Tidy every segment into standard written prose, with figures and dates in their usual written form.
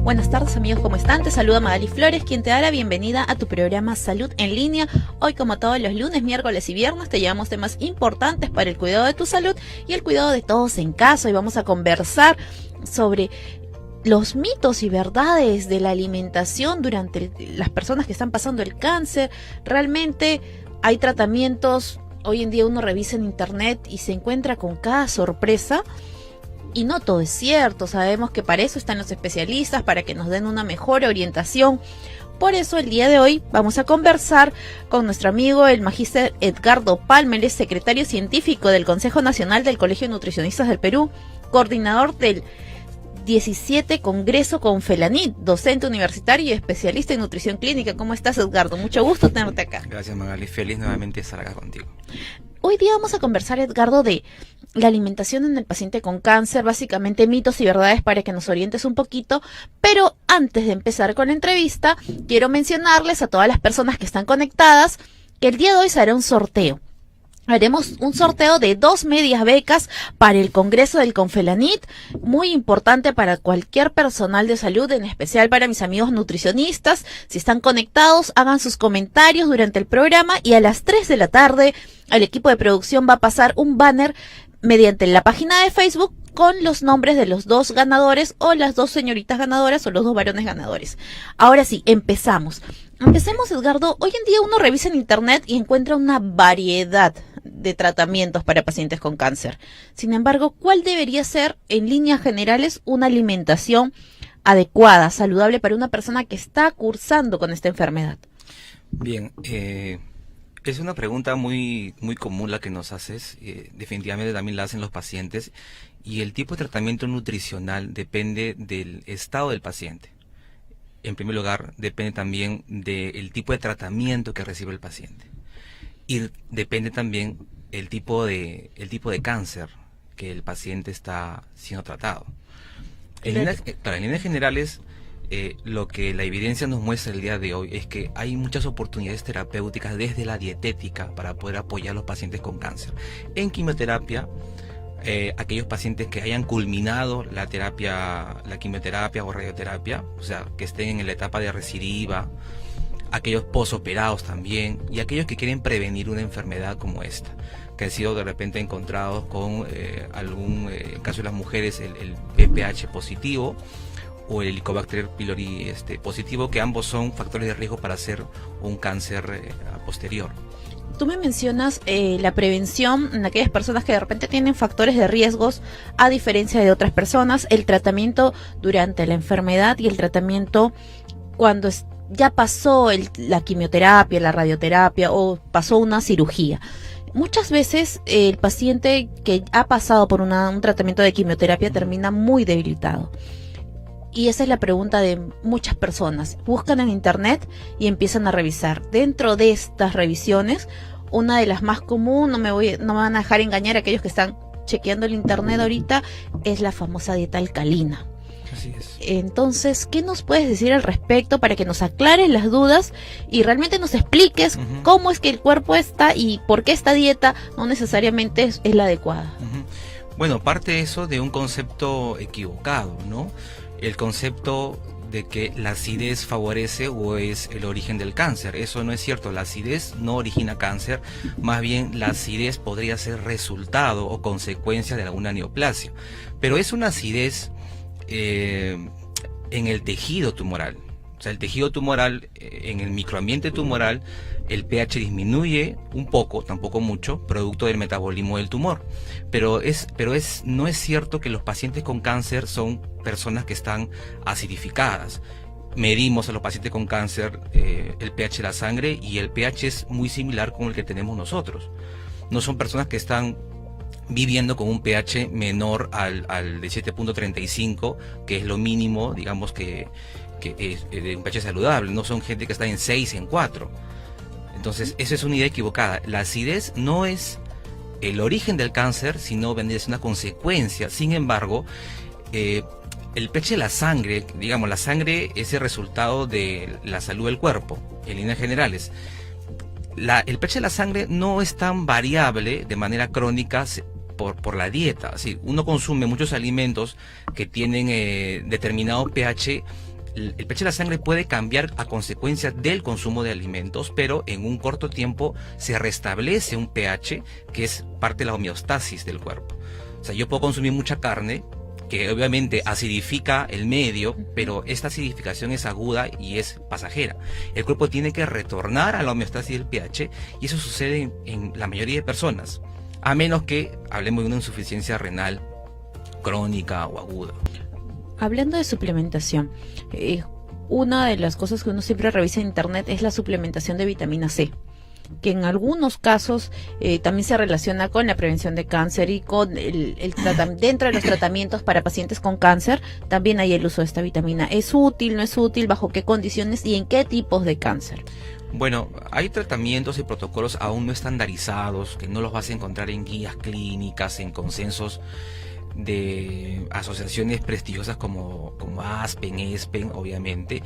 Buenas tardes amigos, ¿cómo están? Te saluda Magali Flores, quien te da la bienvenida a tu programa Salud en Línea. Hoy, como todos los lunes, miércoles y viernes, te llevamos temas importantes para el cuidado de tu salud y el cuidado de todos en casa. Hoy vamos a conversar sobre los mitos y verdades de la alimentación durante las personas que están pasando el cáncer. Realmente hay tratamientos, hoy en día uno revisa en internet y se encuentra con cada sorpresa. Y no todo es cierto, sabemos que para eso están los especialistas, para que nos den una mejor orientación. Por eso el día de hoy vamos a conversar con nuestro amigo el magíster Edgardo Palma, él es secretario científico del Consejo Nacional del Colegio de Nutricionistas del Perú, coordinador del 17 Congreso Confelanit, docente universitario y especialista en nutrición clínica. ¿Cómo estás, Edgardo? Mucho gusto tenerte acá. Gracias, Magali, feliz nuevamente estar acá contigo. Hoy día vamos a conversar, Edgardo, de la alimentación en el paciente con cáncer, básicamente mitos y verdades para que nos orientes un poquito, pero antes de empezar con la entrevista, quiero mencionarles a todas las personas que están conectadas que el día de hoy se hará un sorteo. Haremos un sorteo de 2 medias becas para el Congreso del Confelanit, muy importante para cualquier personal de salud, en especial para mis amigos nutricionistas. Si están conectados, hagan sus comentarios durante el programa y a las 3 de la tarde el equipo de producción va a pasar un banner mediante la página de Facebook con los nombres de los 2 ganadores o las 2 señoritas ganadoras o los 2 varones ganadores. Ahora sí, empezamos. Empecemos, Edgardo. Hoy en día uno revisa en internet y encuentra una variedad de tratamientos para pacientes con cáncer. Sin embargo, ¿cuál debería ser, en líneas generales, una alimentación adecuada, saludable para una persona que está cursando con esta enfermedad? Bien, es una pregunta muy común la que nos haces, definitivamente también la hacen los pacientes, y el tipo de tratamiento nutricional depende del estado del paciente. En primer lugar, depende también del tipo de tratamiento que recibe el paciente. Y depende también el tipo de cáncer que el paciente está siendo tratado. En líneas generales, lo que la evidencia nos muestra el día de hoy es que hay muchas oportunidades terapéuticas desde la dietética para poder apoyar a los pacientes con cáncer. En quimioterapia, aquellos pacientes que hayan culminado la quimioterapia o radioterapia, o sea, que estén en la etapa de recidiva, aquellos posoperados también, y aquellos que quieren prevenir una enfermedad como esta, que han sido de repente encontrados con en el caso de las mujeres, el VPH positivo o el Helicobacter pylori positivo, que ambos son factores de riesgo para hacer un cáncer posterior. Tú me mencionas la prevención en aquellas personas que de repente tienen factores de riesgos a diferencia de otras personas, el tratamiento durante la enfermedad y el tratamiento cuando ya pasó la quimioterapia, la radioterapia o pasó una cirugía. Muchas veces el paciente que ha pasado por un tratamiento de quimioterapia termina muy debilitado. Y esa es la pregunta de muchas personas. Buscan en internet y empiezan a revisar. Dentro de estas revisiones, una de las más comunes, no me van a dejar engañar aquellos que están chequeando el internet ahorita, es la famosa dieta alcalina. Así es. Entonces, ¿qué nos puedes decir al respecto para que nos aclares las dudas y realmente nos expliques cómo es que el cuerpo está y por qué esta dieta no necesariamente es la adecuada? Bueno, parte eso de un concepto equivocado, ¿no? El concepto de que la acidez favorece o es el origen del cáncer. Eso no es cierto, la acidez no origina cáncer, más bien la acidez podría ser resultado o consecuencia de alguna neoplasia, pero es una acidez en el tejido tumoral. O sea, el tejido tumoral, en el microambiente tumoral, el pH disminuye un poco, tampoco mucho, producto del metabolismo del tumor. Pero no es cierto que los pacientes con cáncer son personas que están acidificadas. Medimos a los pacientes con cáncer el pH de la sangre y el pH es muy similar con el que tenemos nosotros. No son personas que están viviendo con un pH menor al de 7.35, que es lo mínimo, digamos, que es de un pH saludable. No son gente que está en 6, en 4. Entonces, esa es una idea equivocada. La acidez no es el origen del cáncer, sino vendría a ser una consecuencia. Sin embargo, el pH de la sangre, digamos, la sangre es el resultado de la salud del cuerpo, en líneas generales. El pH de la sangre no es tan variable de manera crónica por la dieta. Así, uno consume muchos alimentos que tienen determinado pH el pH de la sangre puede cambiar a consecuencia del consumo de alimentos, pero en un corto tiempo se restablece un pH que es parte de la homeostasis del cuerpo. O sea, yo puedo consumir mucha carne, que obviamente acidifica el medio, pero esta acidificación es aguda y es pasajera. El cuerpo tiene que retornar a la homeostasis del pH, y eso sucede en la mayoría de personas, a menos que hablemos de una insuficiencia renal crónica o aguda. Hablando de suplementación, una de las cosas que uno siempre revisa en internet es la suplementación de vitamina C, que en algunos casos también se relaciona con la prevención de cáncer y con dentro de los tratamientos para pacientes con cáncer también hay el uso de esta vitamina. ¿Es útil, no es útil, bajo qué condiciones y en qué tipos de cáncer? Bueno, hay tratamientos y protocolos aún no estandarizados, que no los vas a encontrar en guías clínicas, en consensos de asociaciones prestigiosas como ASPEN, ESPEN, obviamente.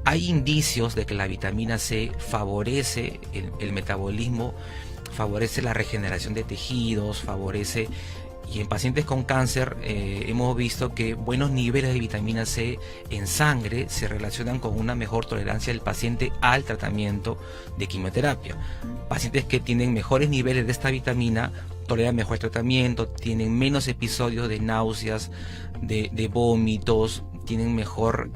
Hay indicios de que la vitamina C favorece el metabolismo, favorece la regeneración de tejidos, favorece, y en pacientes con cáncer hemos visto que buenos niveles de vitamina C en sangre se relacionan con una mejor tolerancia del paciente al tratamiento de quimioterapia. Pacientes que tienen mejores niveles de esta vitamina toleran mejor el tratamiento, tienen menos episodios de náuseas, de vómitos, tienen mejor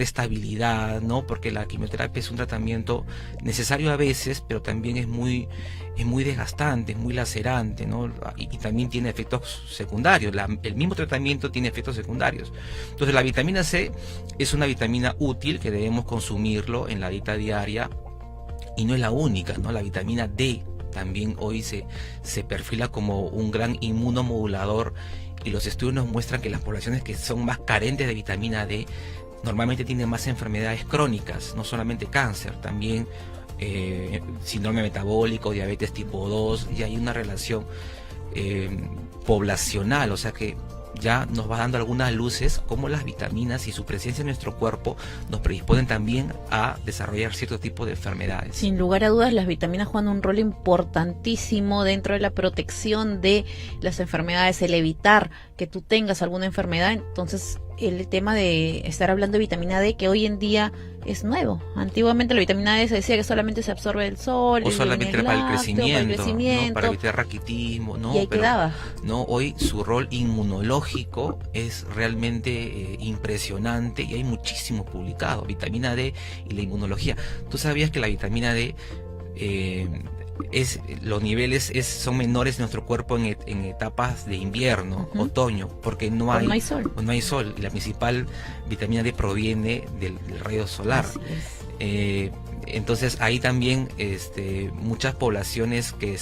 estabilidad, ¿no? Porque la quimioterapia es un tratamiento necesario a veces, pero también es muy desgastante, es muy lacerante, ¿no? Y también tiene efectos secundarios. El mismo tratamiento tiene efectos secundarios. Entonces la vitamina C es una vitamina útil que debemos consumirlo en la dieta diaria, y no es la única, ¿no? La vitamina D también hoy se perfila como un gran inmunomodulador, y los estudios nos muestran que las poblaciones que son más carentes de vitamina D normalmente tienen más enfermedades crónicas, no solamente cáncer, también síndrome metabólico, diabetes tipo 2, y hay una relación poblacional, o sea que ya nos va dando algunas luces como las vitaminas y su presencia en nuestro cuerpo nos predisponen también a desarrollar cierto tipo de enfermedades. Sin lugar a dudas, las vitaminas juegan un rol importantísimo dentro de la protección de las enfermedades, el evitar que tú tengas alguna enfermedad. Entonces, el tema de estar hablando de vitamina D, que hoy en día es nuevo. Antiguamente la vitamina D se decía que solamente se absorbe del sol, o solamente para el crecimiento, ¿no? Para evitar raquitismo, ¿no? Y ahí quedaba. No, hoy su rol inmunológico es realmente impresionante, y hay muchísimos publicados, vitamina D y la inmunología. ¿Tú sabías que la vitamina D los niveles son menores en nuestro cuerpo en etapas de invierno, otoño, porque no hay sol? No hay sol, y la principal vitamina D proviene del rayo solar. Entonces ahí también muchas poblaciones que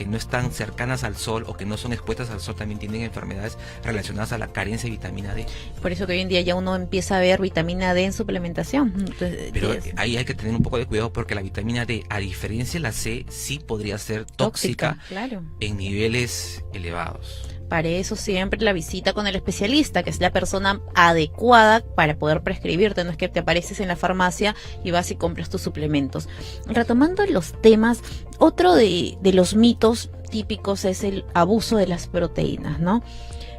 no están cercanas al sol o que no son expuestas al sol también tienen enfermedades relacionadas a la carencia de vitamina D. Por eso que hoy en día ya uno empieza a ver vitamina D en suplementación. Entonces, pero ahí hay que tener un poco de cuidado, porque la vitamina D, a diferencia de la C, sí podría ser tóxica, claro, en niveles elevados. Para eso siempre la visita con el especialista, que es la persona adecuada para poder prescribirte. No es que te apareces en la farmacia y vas y compras tus suplementos. Retomando los temas, otro de los mitos típicos es el abuso de las proteínas, ¿no?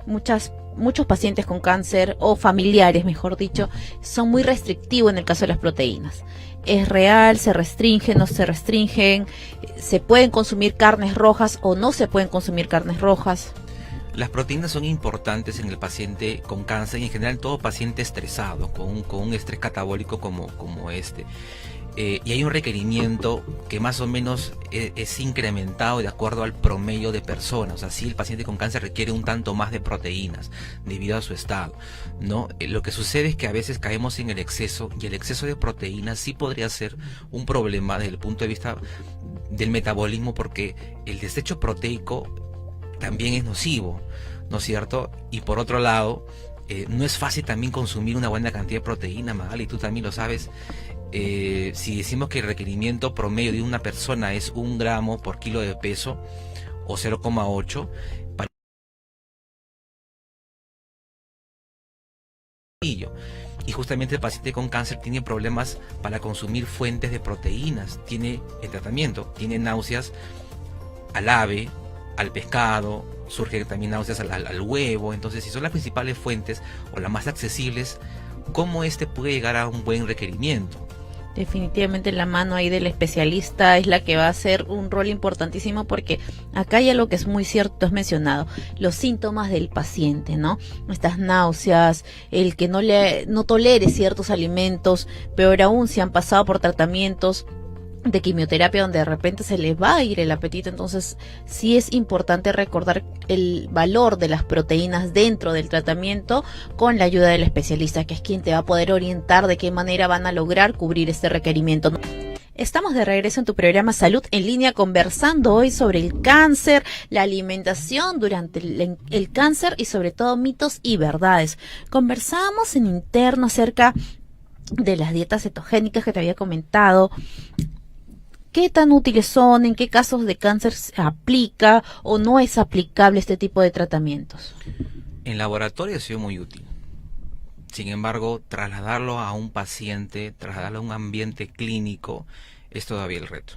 Muchos pacientes con cáncer, o familiares, mejor dicho, son muy restrictivos en el caso de las proteínas. ¿Es real? ¿Se restringen? ¿No se restringen? ¿Se pueden consumir carnes rojas o no se pueden consumir carnes rojas? Las proteínas son importantes en el paciente con cáncer y en general todo paciente estresado, con un estrés catabólico como este. Y hay un requerimiento que más o menos es incrementado de acuerdo al promedio de personas. O sea, sí, el paciente con cáncer requiere un tanto más de proteínas debido a su estado, ¿no? Lo que sucede es que a veces caemos en el exceso, y el exceso de proteínas sí podría ser un problema desde el punto de vista del metabolismo, porque el desecho proteico también es nocivo, ¿no es cierto? Y por otro lado, no es fácil también consumir una buena cantidad de proteína, Magali, tú también lo sabes. Si decimos que el requerimiento promedio de una persona es 1 gramo por kilo de peso, o 0,8, y justamente el paciente con cáncer tiene problemas para consumir fuentes de proteínas, tiene el tratamiento, tiene náuseas al ave, al pescado, surgen también náuseas al huevo. Entonces, si son las principales fuentes o las más accesibles, cómo este puede llegar a un buen requerimiento. Definitivamente la mano ahí del especialista es la que va a hacer un rol importantísimo, porque acá hay algo que es muy cierto, has mencionado, los síntomas del paciente, ¿no? Estas náuseas, el que no tolere ciertos alimentos, peor aún si han pasado por tratamientos de quimioterapia donde de repente se les va a ir el apetito. Entonces sí es importante recordar el valor de las proteínas dentro del tratamiento con la ayuda del especialista, que es quien te va a poder orientar de qué manera van a lograr cubrir este requerimiento. Estamos de regreso en tu programa Salud en Línea, conversando hoy sobre el cáncer, la alimentación durante el cáncer y sobre todo mitos y verdades. Conversábamos en interno acerca de las dietas cetogénicas que te había comentado. ¿Qué tan útiles son? ¿En qué casos de cáncer se aplica o no es aplicable este tipo de tratamientos? En laboratorio ha sido muy útil. Sin embargo, trasladarlo a un paciente, trasladarlo a un ambiente clínico, es todavía el reto.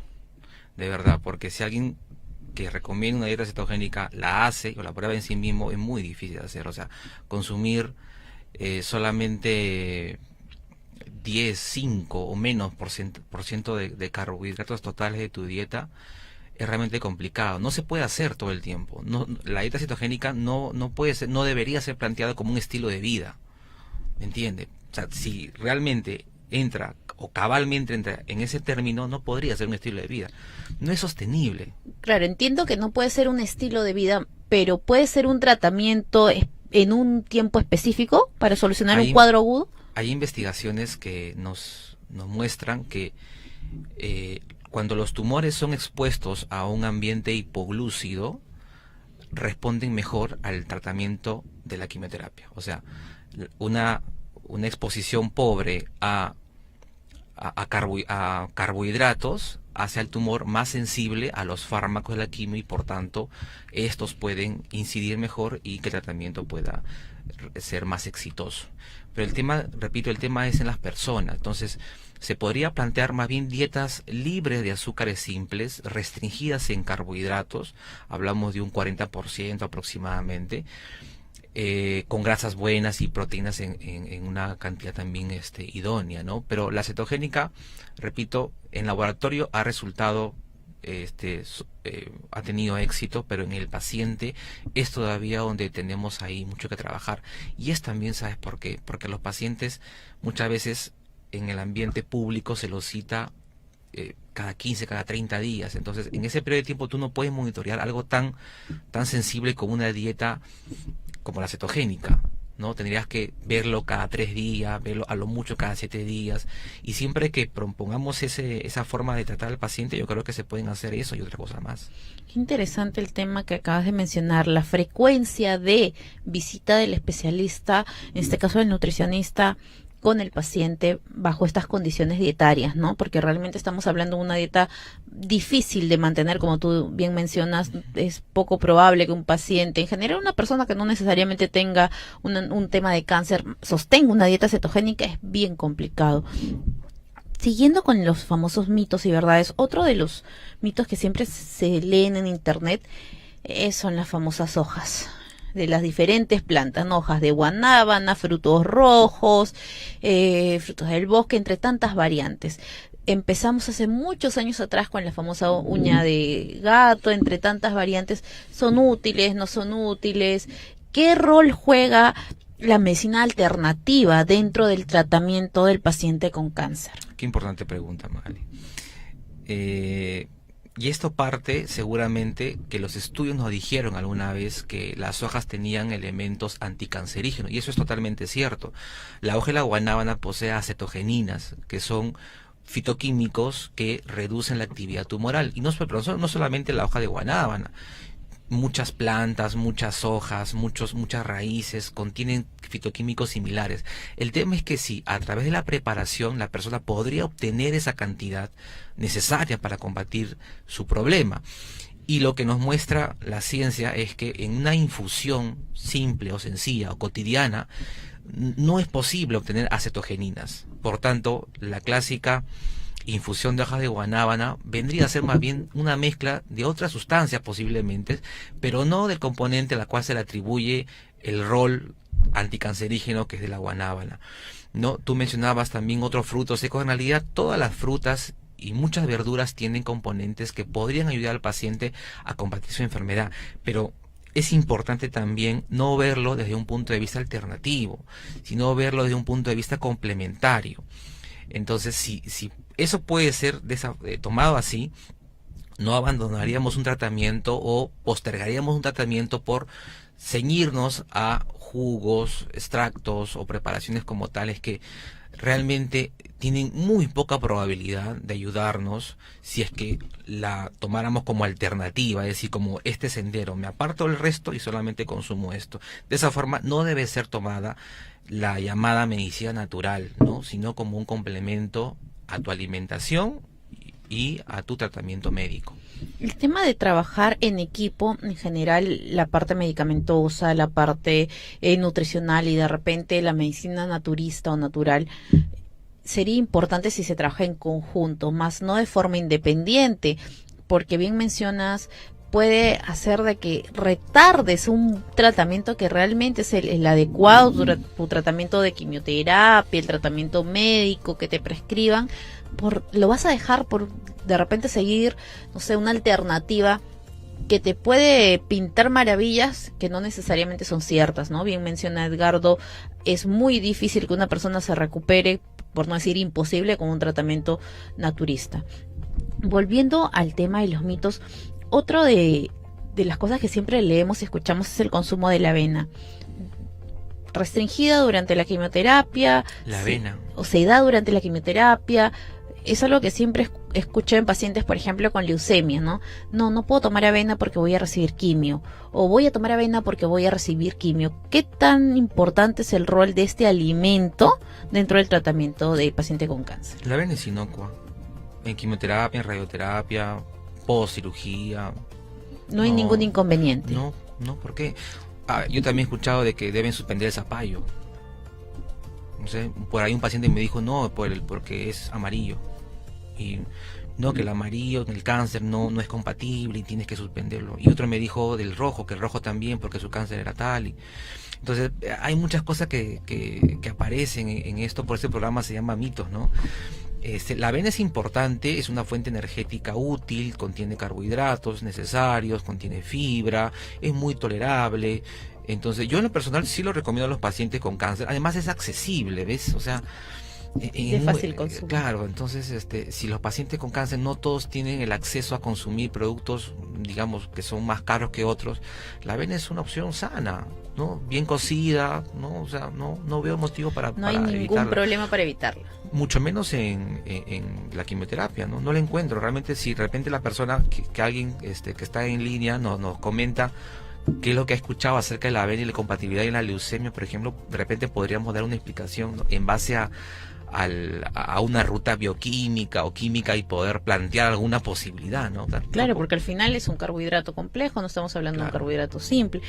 De verdad, porque si alguien que recomienda una dieta cetogénica la hace o la prueba en sí mismo, es muy difícil de hacer. O sea, consumir solamente 10, 5 o menos por ciento de carbohidratos totales de tu dieta es realmente complicado. No se puede hacer todo el tiempo. No, la dieta cetogénica no puede ser, no debería ser planteada como un estilo de vida. ¿Me entiende? O sea, si realmente entra o cabalmente entra en ese término, no podría ser un estilo de vida. No es sostenible. Claro, entiendo que no puede ser un estilo de vida, pero puede ser un tratamiento en un tiempo específico para solucionar un cuadro agudo. Hay investigaciones que nos muestran que cuando los tumores son expuestos a un ambiente hipoglúcido, responden mejor al tratamiento de la quimioterapia. O sea, una exposición pobre a carbohidratos hace al tumor más sensible a los fármacos de la quimio y por tanto estos pueden incidir mejor y que el tratamiento pueda ser más exitoso. Pero el tema, repito, el tema es en las personas. Entonces se podría plantear más bien dietas libres de azúcares simples, restringidas en carbohidratos, hablamos de un 40% aproximadamente, con grasas buenas y proteínas en una cantidad también idónea, ¿no? Pero la cetogénica, repito, en laboratorio ha resultado, ha tenido éxito, pero en el paciente es todavía donde tenemos ahí mucho que trabajar. Y es también, ¿sabes por qué? Porque los pacientes muchas veces en el ambiente público se los cita cada 15, cada 30 días. Entonces, en ese periodo de tiempo tú no puedes monitorear algo tan sensible como una dieta como la cetogénica, ¿no? Tendrías que verlo cada 3 días, verlo a lo mucho cada 7 días, y siempre que propongamos esa forma de tratar al paciente, yo creo que se pueden hacer eso y otra cosa más. Qué interesante el tema que acabas de mencionar, la frecuencia de visita del especialista, en este caso el nutricionista, con el paciente bajo estas condiciones dietarias, ¿no? Porque realmente estamos hablando de una dieta difícil de mantener, como tú bien mencionas. Es poco probable que un paciente, en general una persona que no necesariamente tenga un tema de cáncer, sostenga una dieta cetogénica. Es bien complicado. Siguiendo con los famosos mitos y verdades, otro de los mitos que siempre se leen en internet son las famosas hojas de las diferentes plantas, ¿no? Hojas de guanábana, frutos rojos, frutos del bosque, entre tantas variantes. Empezamos hace muchos años atrás con la famosa uña de gato, entre tantas variantes. ¿Son útiles? ¿No son útiles? ¿Qué rol juega la medicina alternativa dentro del tratamiento del paciente con cáncer? Qué importante pregunta, Magali. Y esto parte seguramente que los estudios nos dijeron alguna vez que las hojas tenían elementos anticancerígenos, y eso es totalmente cierto. La hoja de la guanábana posee acetogeninas, que son fitoquímicos que reducen la actividad tumoral, y no solamente la hoja de guanábana. Muchas plantas, muchas hojas, muchas raíces contienen fitoquímicos similares. El tema es que si a través de la preparación la persona podría obtener esa cantidad necesaria para combatir su problema. Y lo que nos muestra la ciencia es que en una infusión simple o sencilla o cotidiana no es posible obtener acetogeninas. Por tanto, la clásica infusión de hojas de guanábana vendría a ser más bien una mezcla de otras sustancias posiblemente, pero no del componente a la cual se le atribuye el rol anticancerígeno que es de la guanábana, ¿no? Tú mencionabas también otros frutos secos. En realidad todas las frutas y muchas verduras tienen componentes que podrían ayudar al paciente a combatir su enfermedad, pero es importante también no verlo desde un punto de vista alternativo, sino verlo desde un punto de vista complementario. Entonces, si eso puede ser tomado así, no abandonaríamos un tratamiento o postergaríamos un tratamiento por ceñirnos a jugos, extractos o preparaciones como tales que realmente tienen muy poca probabilidad de ayudarnos si es que la tomáramos como alternativa, es decir, como este sendero, me aparto del resto y solamente consumo esto. De esa forma no debe ser tomada la llamada medicina natural, ¿no? Sino como un complemento a tu alimentación y a tu tratamiento médico. El tema de trabajar en equipo, en general, la parte medicamentosa, la parte nutricional y de repente la medicina naturista o natural, sería importante si se trabaja en conjunto, más no de forma independiente, porque bien mencionas, puede hacer de que retardes un tratamiento que realmente es el adecuado, tu tratamiento de quimioterapia, el tratamiento médico que te prescriban, lo vas a dejar por de repente seguir, no sé, una alternativa que te puede pintar maravillas que no necesariamente son ciertas, ¿no? Bien menciona Edgardo, es muy difícil que una persona se recupere, por no decir imposible, con un tratamiento naturista. Volviendo al tema de los mitos, otro de las cosas que siempre leemos y escuchamos es el consumo de la avena. Restringida durante la quimioterapia. La avena. O se da durante la quimioterapia. Es algo que siempre escuché en pacientes, por ejemplo, con leucemia, ¿no? No puedo tomar avena porque voy a recibir quimio. O voy a tomar avena porque voy a recibir quimio. ¿Qué tan importante es el rol de este alimento dentro del tratamiento del paciente con cáncer? La avena es inocua. En quimioterapia, en radioterapia, post-cirugía. No hay ningún inconveniente. No, ¿por qué? Yo también he escuchado de que deben suspender el zapallo. No sé, por ahí un paciente me dijo, no, porque es amarillo. Y no, que el amarillo, el cáncer no es compatible y tienes que suspenderlo. Y otro me dijo del rojo, que el rojo también porque su cáncer era tal. Entonces, hay muchas cosas que aparecen en esto, por ese programa se llama mitos, ¿no? La avena es importante, es una fuente energética útil, contiene carbohidratos necesarios, contiene fibra, es muy tolerable. Entonces, yo en lo personal sí lo recomiendo a los pacientes con cáncer. Además es accesible, ¿ves? O sea, de fácil consumo. Claro, entonces si los pacientes con cáncer no todos tienen el acceso a consumir productos, digamos, que son más caros que otros, la avena es una opción sana, ¿no? Bien cocida, ¿no? O sea, no veo motivo para hay ningún evitarla. problema para evitarla. Mucho menos en la quimioterapia, ¿no? No la encuentro. Realmente, si de repente la persona, que alguien que está en línea nos comenta qué es lo que ha escuchado acerca de la avena y la compatibilidad en la leucemia, por ejemplo, de repente podríamos dar una explicación, ¿no? En base a una ruta bioquímica o química y poder plantear alguna posibilidad, ¿no? Claro, porque al final es un carbohidrato complejo, no estamos hablando de un carbohidrato simple.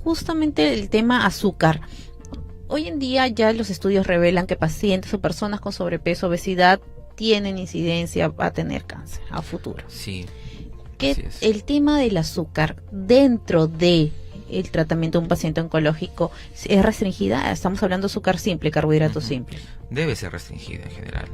Justamente el tema azúcar. Hoy en día ya los estudios revelan que pacientes o personas con sobrepeso, obesidad, tienen incidencia a tener cáncer a futuro. Sí. Que el tema del azúcar dentro de el tratamiento de un paciente oncológico es restringida. Estamos hablando de azúcar simple, carbohidratos simples. Debe ser restringida en general.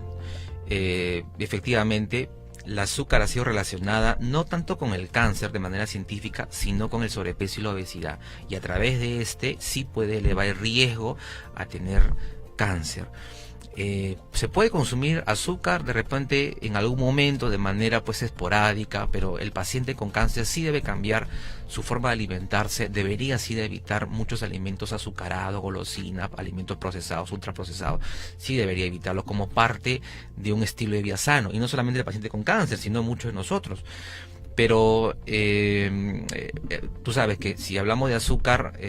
Efectivamente, el azúcar ha sido relacionada no tanto con el cáncer de manera científica, sino con el sobrepeso y la obesidad. Y a través de sí puede elevar el riesgo a tener cáncer. Se puede consumir azúcar de repente en algún momento de manera pues esporádica, pero el paciente con cáncer sí debe cambiar su forma de alimentarse, debería sí de evitar muchos alimentos azucarados, golosinas, alimentos procesados, ultraprocesados, sí debería evitarlo como parte de un estilo de vida sano, y no solamente el paciente con cáncer, sino muchos de nosotros. Pero tú sabes que si hablamos de azúcar,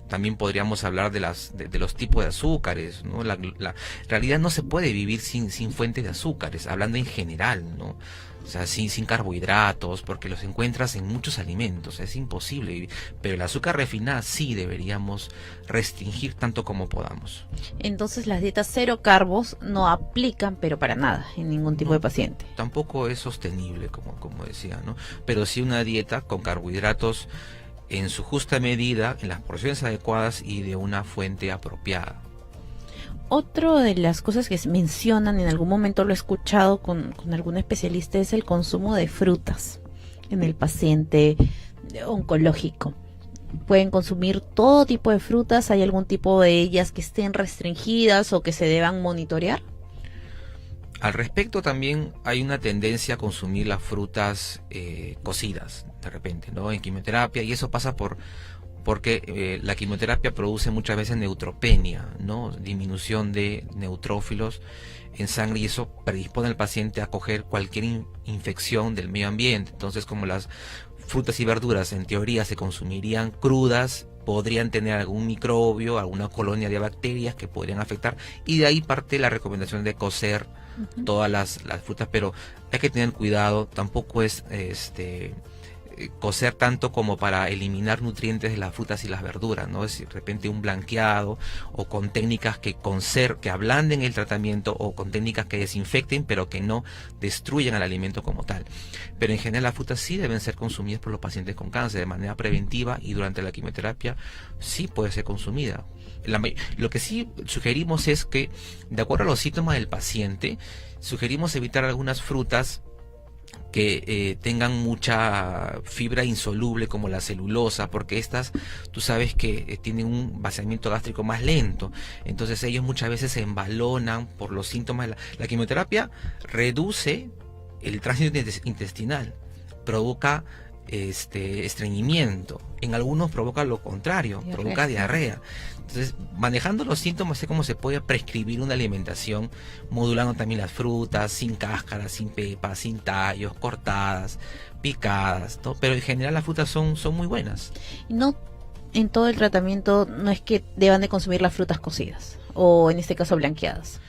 también podríamos hablar de los tipos de azúcares, ¿no? En realidad no se puede vivir sin fuentes de azúcares, hablando en general, ¿no? O sea, sin carbohidratos, porque los encuentras en muchos alimentos, es imposible vivir. Pero el azúcar refinada sí deberíamos restringir tanto como podamos. Entonces las dietas cero carbos no aplican, pero para nada, en ningún tipo de paciente. Tampoco es sostenible, como decía, ¿no? Pero sí una dieta con carbohidratos en su justa medida, en las porciones adecuadas y de una fuente apropiada. Otra de las cosas que mencionan, en algún momento lo he escuchado con algún especialista, es el consumo de frutas en el paciente oncológico. Pueden consumir todo tipo de frutas. ¿Hay algún tipo de ellas que estén restringidas o que se deban monitorear? Al respecto también hay una tendencia a consumir las frutas cocidas de repente, ¿no? En quimioterapia, y eso pasa porque la quimioterapia produce muchas veces neutropenia, ¿no? Disminución de neutrófilos en sangre, y eso predispone al paciente a coger cualquier infección del medio ambiente. Entonces, como las frutas y verduras en teoría se consumirían crudas, podrían tener algún microbio, alguna colonia de bacterias que podrían afectar, y de ahí parte la recomendación de cocer todas las frutas, pero hay que tener cuidado. Tampoco es cocer tanto como para eliminar nutrientes de las frutas y las verduras, ¿no? Es de repente un blanqueado, o con técnicas que ablanden el tratamiento, o con técnicas que desinfecten pero que no destruyan el alimento como tal. Pero en general las frutas sí deben ser consumidas por los pacientes con cáncer de manera preventiva, y durante la quimioterapia sí puede ser consumida. Lo que sí sugerimos es que, de acuerdo a los síntomas del paciente, sugerimos evitar algunas frutas que tengan mucha fibra insoluble, como la celulosa, porque estas, tú sabes que tienen un vaciamiento gástrico más lento. Entonces ellos muchas veces se embalonan por los síntomas. La quimioterapia reduce el tránsito intestinal, provoca estreñimiento, en algunos provoca lo contrario, provoca diarrea. Entonces, manejando los síntomas es como se puede prescribir una alimentación, modulando también las frutas, sin cáscara, sin pepa, sin tallos, cortadas, picadas, ¿no? Pero en general las frutas son muy buenas. No, en todo el tratamiento no es que deban de consumir las frutas cocidas, o en este caso blanqueadas.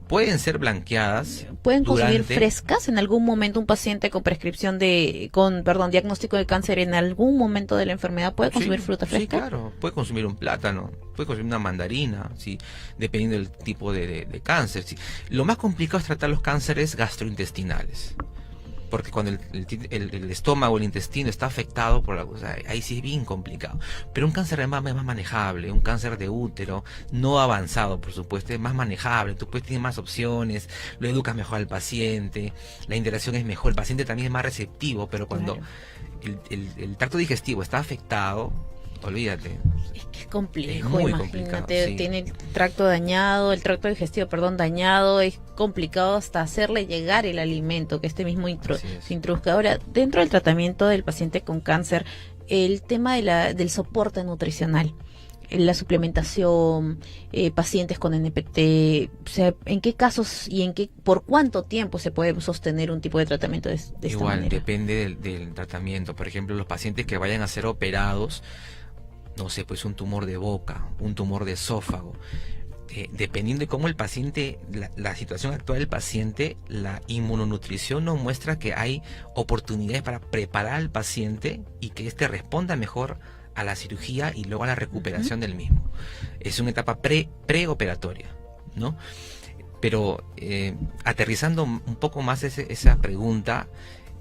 Pueden ser blanqueadas. ¿Pueden consumir frescas? En algún momento un paciente con diagnóstico de cáncer, en algún momento de la enfermedad, ¿puede consumir fruta fresca? Sí, claro. Puede consumir un plátano, puede consumir una mandarina, sí, dependiendo del tipo de cáncer. Sí. Lo más complicado es tratar los cánceres gastrointestinales, porque cuando el estómago, el intestino está afectado por ahí sí es bien complicado. Pero un cáncer de mama es más manejable, un cáncer de útero no avanzado, por supuesto, es más manejable. Tú puedes tener más opciones, lo educas mejor al paciente, la interacción es mejor, el paciente también es más receptivo. Pero cuando el tracto digestivo está afectado, olvídate. Es que es complejo, muy imagínate, sí. Tiene el tracto digestivo dañado, es complicado hasta hacerle llegar el alimento, que este mismo se introduzca. Ahora, dentro del tratamiento del paciente con cáncer, el tema del soporte nutricional, la suplementación, pacientes con NPT, o sea, ¿en qué casos y por cuánto tiempo se puede sostener un tipo de tratamiento de esta manera? Igual, depende del tratamiento. Por ejemplo, los pacientes que vayan a ser operados, no sé, pues un tumor de boca, un tumor de esófago, dependiendo de cómo el paciente, la situación actual del paciente, la inmunonutrición nos muestra que hay oportunidades para preparar al paciente y que éste responda mejor a la cirugía y luego a la recuperación del mismo. Es una etapa preoperatoria, ¿no? Pero aterrizando un poco más esa pregunta,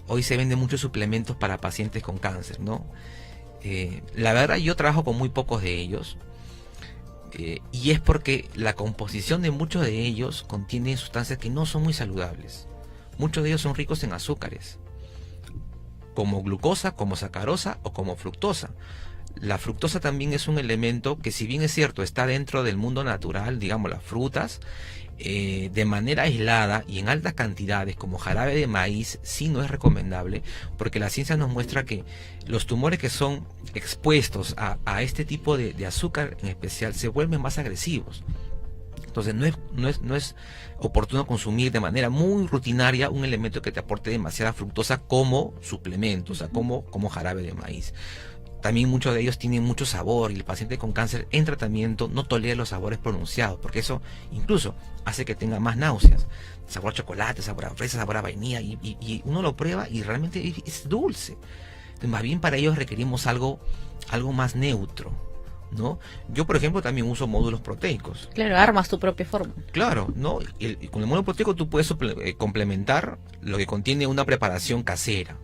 hoy se venden muchos suplementos para pacientes con cáncer, ¿no? La verdad, yo trabajo con muy pocos de ellos, y es porque la composición de muchos de ellos contiene sustancias que no son muy saludables. Muchos de ellos son ricos en azúcares, como glucosa, como sacarosa o como fructosa. La fructosa también es un elemento que, si bien es cierto, está dentro del mundo natural, digamos las frutas, de manera aislada y en altas cantidades como jarabe de maíz sí no es recomendable, porque la ciencia nos muestra que los tumores que son expuestos a este tipo de azúcar en especial se vuelven más agresivos. Entonces no es oportuno consumir de manera muy rutinaria un elemento que te aporte demasiada fructosa como suplemento, o sea, como jarabe de maíz. También muchos de ellos tienen mucho sabor, y el paciente con cáncer en tratamiento no tolera los sabores pronunciados, porque eso incluso hace que tenga más náuseas. Sabor a chocolate, sabor a fresa, sabor a vainilla, y uno lo prueba y realmente es dulce. Entonces, más bien para ellos requerimos algo más neutro, ¿no? Yo, por ejemplo, también uso módulos proteicos. Claro, armas tu propia forma. Claro, ¿no? Con el módulo proteico tú puedes complementar lo que contiene una preparación casera,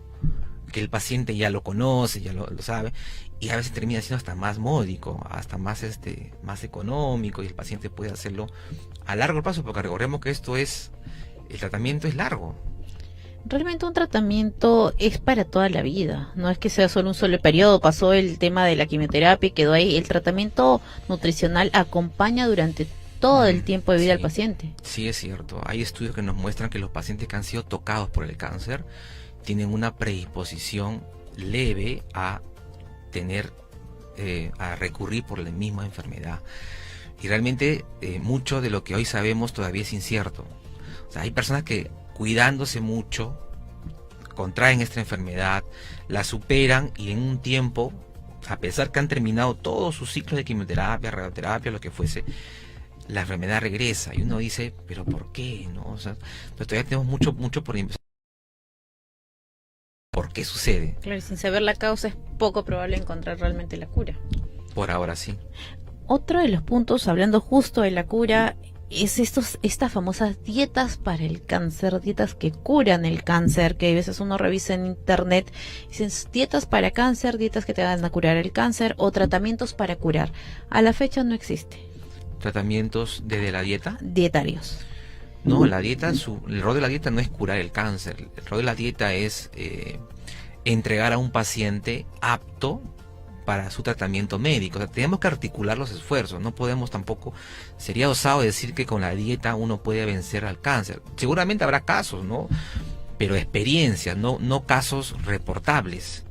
que el paciente ya lo conoce, ya lo sabe, y a veces termina siendo hasta más módico, hasta más más económico, y el paciente puede hacerlo a largo plazo, porque recordemos que el tratamiento es largo. Realmente un tratamiento es para toda la vida, no es que sea solo un solo periodo, pasó el tema de la quimioterapia y quedó ahí. El tratamiento nutricional acompaña durante todo el tiempo de vida del paciente. Sí, es cierto. Hay estudios que nos muestran que los pacientes que han sido tocados por el cáncer tienen una predisposición leve a a recurrir por la misma enfermedad. Y realmente mucho de lo que hoy sabemos todavía es incierto. O sea, hay personas que, cuidándose mucho, contraen esta enfermedad, la superan y en un tiempo, a pesar que han terminado todos sus ciclos de quimioterapia, radioterapia, lo que fuese, la enfermedad regresa y uno dice, pero ¿por qué? ¿No? O sea, pero todavía tenemos mucho por investigar. ¿Por qué sucede? Claro, y sin saber la causa es poco probable encontrar realmente la cura. Por ahora sí. Otro de los puntos, hablando justo de la cura, es estas famosas dietas para el cáncer, dietas que curan el cáncer, que a veces uno revisa en internet, dicen dietas para cáncer, dietas que te van a curar el cáncer o tratamientos para curar. A la fecha no existe. ¿Tratamientos desde la dieta? Dietarios. No, la dieta, el rol de la dieta no es curar el cáncer, el rol de la dieta es entregar a un paciente apto para su tratamiento médico. O sea, tenemos que articular los esfuerzos, no podemos tampoco, sería osado decir que con la dieta uno puede vencer al cáncer. Seguramente habrá casos, ¿no? Pero experiencias, no casos reportables.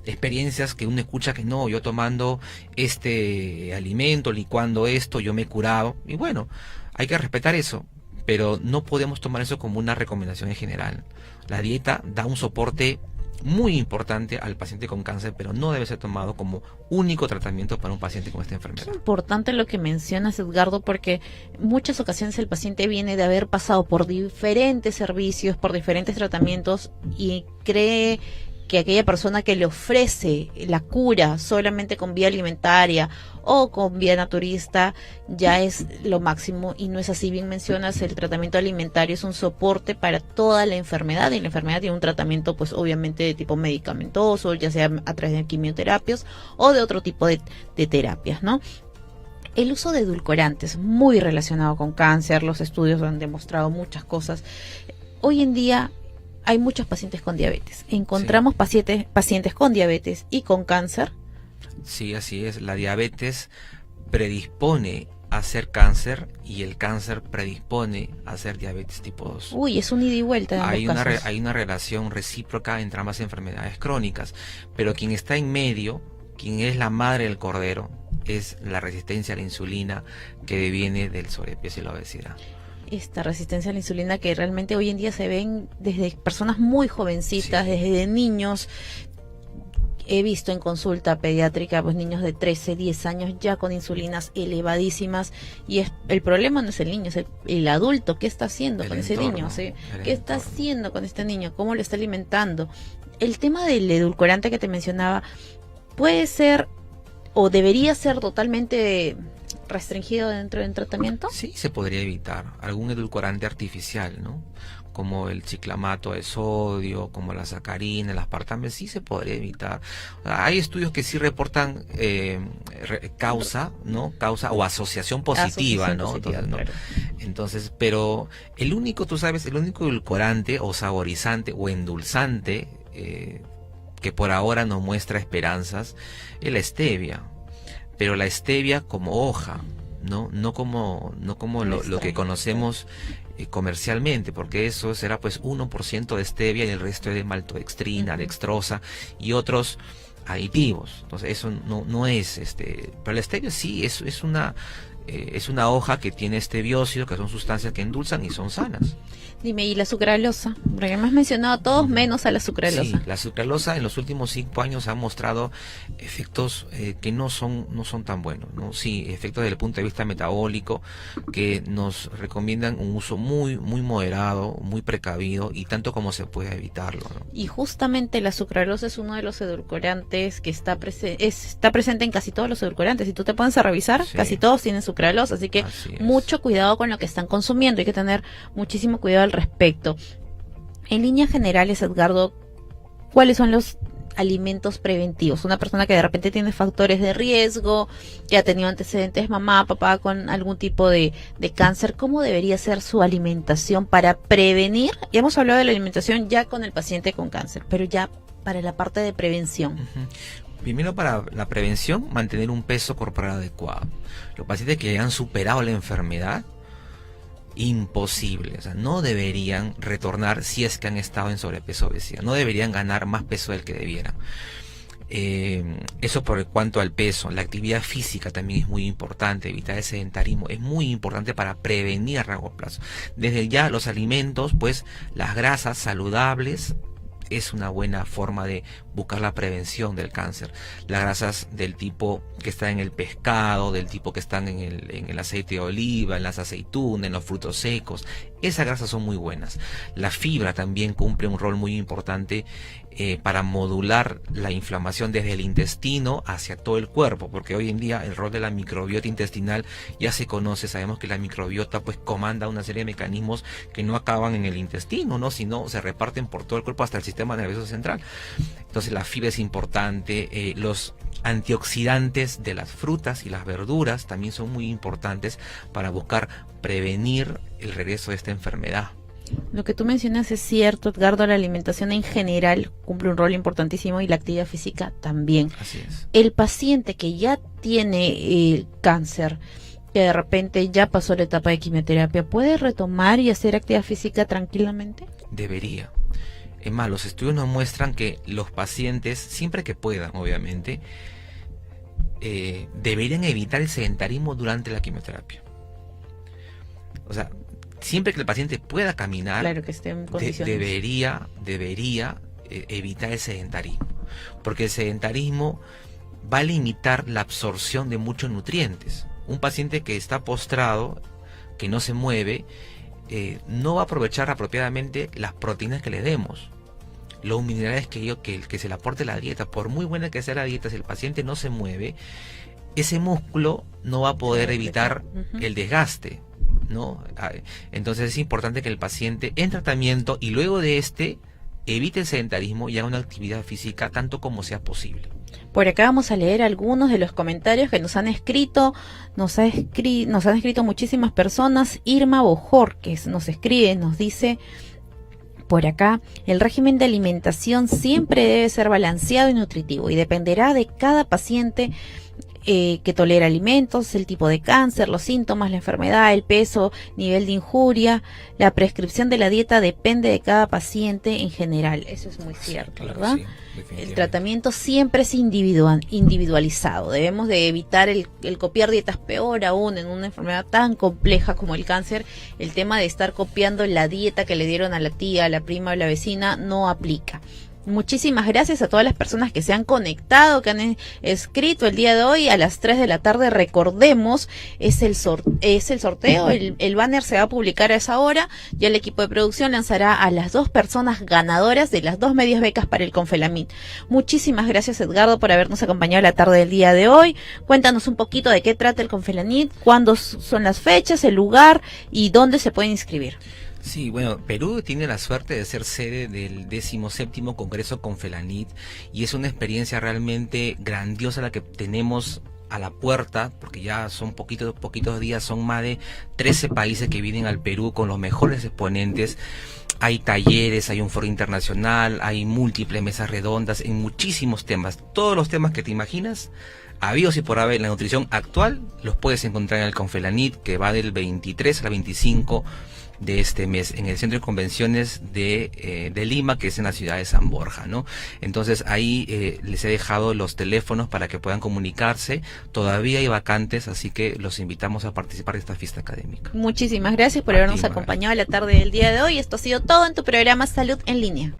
Experiencias que uno escucha que no, yo tomando este alimento, licuando esto, yo me he curado. Y bueno, hay que respetar eso, pero no podemos tomar eso como una recomendación en general. La dieta da un soporte muy importante al paciente con cáncer, pero no debe ser tomado como único tratamiento para un paciente con esta enfermedad. Es importante lo que mencionas, Edgardo, porque muchas ocasiones el paciente viene de haber pasado por diferentes servicios, por diferentes tratamientos y cree que aquella persona que le ofrece la cura solamente con vía alimentaria o con vía naturista ya es lo máximo, y no es así. Bien mencionas, el tratamiento alimentario es un soporte para toda la enfermedad, y la enfermedad tiene un tratamiento pues obviamente de tipo medicamentoso, ya sea a través de quimioterapias o de otro tipo de terapias, ¿no? El uso de edulcorantes, muy relacionado con cáncer, los estudios han demostrado muchas cosas. Hoy en día hay muchos pacientes con diabetes. Encontramos pacientes con diabetes y con cáncer. Sí, así es. La diabetes predispone a hacer cáncer y el cáncer predispone a hacer diabetes tipo 2. Uy, es un ida y vuelta en ambos casos. Hay una relación recíproca entre ambas enfermedades crónicas, pero quien está en medio, quien es la madre del cordero, es la resistencia a la insulina que deviene del sobrepeso y la obesidad. Esta resistencia a la insulina que realmente hoy en día se ven desde personas muy jovencitas, sí, desde niños. He visto en consulta pediátrica pues niños de 13, 10 años ya con insulinas elevadísimas, y el problema no es el niño, es el adulto. ¿Qué está haciendo con ese niño? ¿Sí? ¿Qué está haciendo con este niño? ¿Cómo lo está alimentando? El tema del edulcorante que te mencionaba puede ser o debería ser totalmente restringido dentro del tratamiento. Sí, se podría evitar algún edulcorante artificial, ¿no? Como el ciclamato de sodio, como la sacarina, el aspartame, sí se podría evitar. Hay estudios que sí reportan causa o asociación positiva, ¿no? Entonces, claro. Entonces, pero el único edulcorante o saborizante o endulzante que por ahora nos muestra esperanzas es la stevia. Pero la stevia como hoja, no como lo que conocemos comercialmente, porque eso será pues 1% de stevia y el resto es de maltodextrina, dextrosa y otros aditivos. Entonces eso no es pero la stevia sí es una hoja que tiene steviósido, que son sustancias que endulzan y son sanas. Dime, ¿y la sucralosa? Porque me has mencionado a todos menos a la sucralosa. Sí, la sucralosa en los últimos 5 años ha mostrado efectos que no son tan buenos, ¿no? Sí, efectos desde el punto de vista metabólico que nos recomiendan un uso muy moderado, muy precavido y tanto como se pueda evitarlo, ¿no? Y justamente la sucralosa es uno de los edulcorantes que está presente en casi todos los edulcorantes. Si tú te pones a revisar, sí, casi todos tienen sucralosa, así que mucho cuidado con lo que están consumiendo. Hay que tener muchísimo cuidado al respecto. En líneas generales, Edgardo, ¿cuáles son alimentos preventivos? Una persona que de repente tiene factores de riesgo, que ha tenido antecedentes mamá, papá con algún tipo de cáncer, ¿cómo debería ser su alimentación para prevenir? Ya hemos hablado de la alimentación ya con el paciente con cáncer, pero ya para la parte de prevención. Primero, para la prevención, mantener un peso corporal adecuado. Los pacientes que han superado la enfermedad, imposible, o sea, no deberían retornar si es que han estado en sobrepeso o obesidad, no deberían ganar más peso del que debieran. Eso por cuanto al peso. La actividad física también es muy importante, evitar el sedentarismo es muy importante para prevenir a largo plazo. Desde ya los alimentos, pues las grasas saludables es una buena forma de buscar la prevención del cáncer. Las grasas del tipo que está en el pescado, del tipo que están en el aceite de oliva, en las aceitunas, en los frutos secos, esas grasas son muy buenas. La fibra también cumple un rol muy importante para modular la inflamación desde el intestino hacia todo el cuerpo, porque hoy en día el rol de la microbiota intestinal ya se conoce. Sabemos que la microbiota pues comanda una serie de mecanismos que no acaban en el intestino, ¿no?, sino se reparten por todo el cuerpo hasta el sistema nervioso central. Entonces la fibra es importante. Los antioxidantes de las frutas y las verduras también son muy importantes para buscar prevenir el regreso de esta enfermedad. Lo que tú mencionas es cierto, Edgardo. La alimentación en general cumple un rol importantísimo y la actividad física también. Así es. El paciente que ya tiene cáncer, que de repente ya pasó la etapa de quimioterapia, ¿puede retomar y hacer actividad física tranquilamente? Debería. Es más, los estudios nos muestran que los pacientes, siempre que puedan, obviamente, deberían evitar el sedentarismo durante la quimioterapia. O sea, siempre que el paciente pueda caminar, claro, que esté en condiciones. debería evitar el sedentarismo, porque el sedentarismo va a limitar la absorción de muchos nutrientes. Un paciente que está postrado, que no se mueve, no va a aprovechar apropiadamente las proteínas que le demos, los minerales que se le aporte la dieta. Por muy buena que sea la dieta, si el paciente no se mueve, ese músculo no va a poder evitar el desgaste, ¿no? Entonces es importante que el paciente en tratamiento y luego de evite el sedentarismo y haga una actividad física tanto como sea posible. Por acá vamos a leer algunos de los comentarios que nos han escrito. Nos han escrito muchísimas personas. Irma Bojor, que nos escribe, nos dice por acá: el régimen de alimentación siempre debe ser balanceado y nutritivo y dependerá de cada paciente que tolera alimentos, el tipo de cáncer, los síntomas, la enfermedad, el peso, nivel de injuria. La prescripción de la dieta depende de cada paciente en general. Eso es muy cierto, claro, ¿verdad? Sí, el tratamiento siempre es individualizado. Debemos de evitar el copiar dietas, peor aún en una enfermedad tan compleja como el cáncer. El tema de estar copiando la dieta que le dieron a la tía, a la prima o a la vecina no aplica. Muchísimas gracias a todas las personas que se han conectado, que han escrito el día de hoy a las 3 de la tarde. Recordemos, es el sorteo, el banner se va a publicar a esa hora. Ya el equipo de producción lanzará a las 2 personas ganadoras de las 2 medias becas para el Confelamid. Muchísimas gracias, Edgardo, por habernos acompañado la tarde del día de hoy. Cuéntanos un poquito de qué trata el Confelamid, cuándo son las fechas, el lugar y dónde se pueden inscribir. Sí, bueno, Perú tiene la suerte de ser sede del 17º Congreso Confelamid y es una experiencia realmente grandiosa la que tenemos a la puerta, porque ya son poquitos días, son más de 13 países que vienen al Perú con los mejores exponentes. Hay talleres, hay un foro internacional, hay múltiples mesas redondas en muchísimos temas. Todos los temas que te imaginas, habidos y por haber, la nutrición actual, los puedes encontrar en el Confelamid, que va del 23 al 25 de este mes en el Centro de Convenciones de Lima, que es en la ciudad de San Borja, ¿no? Entonces ahí les he dejado los teléfonos para que puedan comunicarse. Todavía hay vacantes, así que los invitamos a participar de esta fiesta académica. Muchísimas gracias por habernos acompañado a la tarde del día de hoy. Esto ha sido todo en tu programa Salud en Línea.